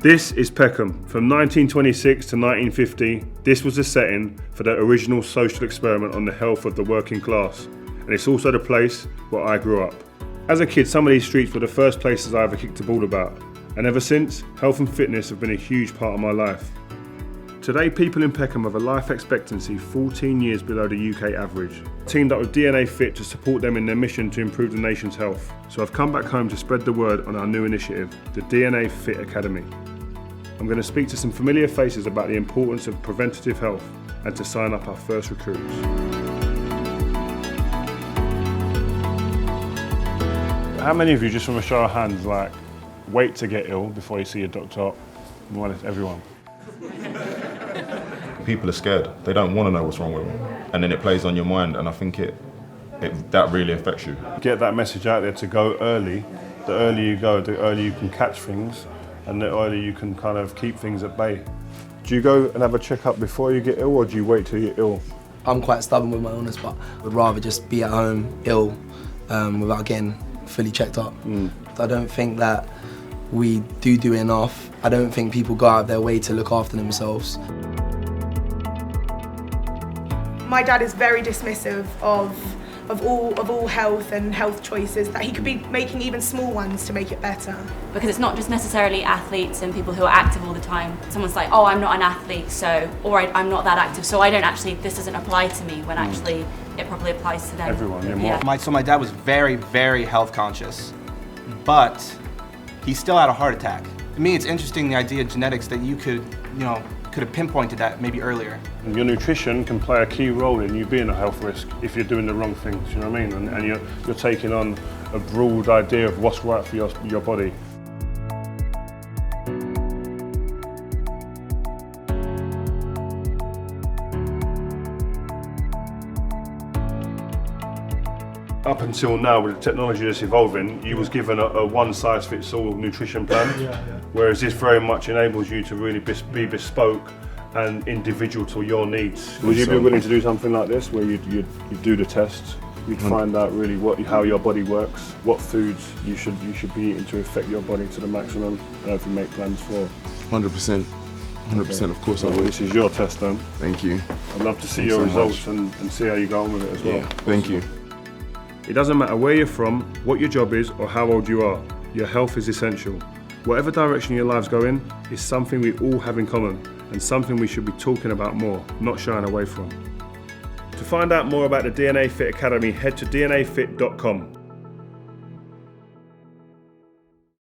This is Peckham. From 1926 to 1950, this was the setting for the original social experiment on the health of the working class. And it's also the place where I grew up. As a kid, some of these streets were the first places I ever kicked a ball about. And ever since, health and fitness have been a huge part of my life. Today, people in Peckham have a life expectancy 14 years below the UK average. Teamed up with DNAfit to support them in their mission to improve the nation's health. So I've come back home to spread the word on our new initiative, the DNAfit Academy. I'm going to speak to some familiar faces about the importance of preventative health and to sign up our first recruits. How many of you, just from a show of hands, wait to get ill before you see a doctor? More or less everyone. People are scared. They don't want to know what's wrong with them. And then it plays on your mind, and I think that really affects you. Get that message out there to go early. The earlier you go, the earlier you can catch things, and the earlier you can kind of keep things at bay. Do you go and have a checkup before you get ill, or do you wait till you're ill? I'm quite stubborn with my illness, but would rather just be at home ill without getting fully checked up. I don't think that we do enough. I don't think people go out of their way to look after themselves. My dad is very dismissive of all health and health choices, that he could be making even small ones to make it better. Because it's not just necessarily athletes and people who are active all the time. Someone's like, oh, I'm not an athlete, or I'm not that active, so this doesn't apply to me, when actually it probably applies to them. Everyone, yeah. So my dad was very, very health conscious, but he still had a heart attack. To me, it's interesting, the idea of genetics, that you could have pinpointed that maybe earlier. And your nutrition can play a key role in you being a health risk if you're doing the wrong things, you know what I mean? And you're taking on a broad idea of what's right for your body. Up until now, with the technology that's evolving, you was given a one-size-fits-all nutrition plan, whereas this very much enables you to really be bespoke and individual to your needs. Would you be willing to do something like this, where you do the tests, you'd find out really how your body works, what foods you should be eating to affect your body to the maximum, and if you make plans for? 100%. 100%, of course I will. This is your test then. Thank you. I'd love to see your results and see how you go on with it as well. Yeah, thank you. It doesn't matter where you're from, what your job is, or how old you are. Your health is essential. Whatever direction your lives go in is something we all have in common, and something we should be talking about more, not shying away from. To find out more about the DNAfit Academy, head to DNAfit.com.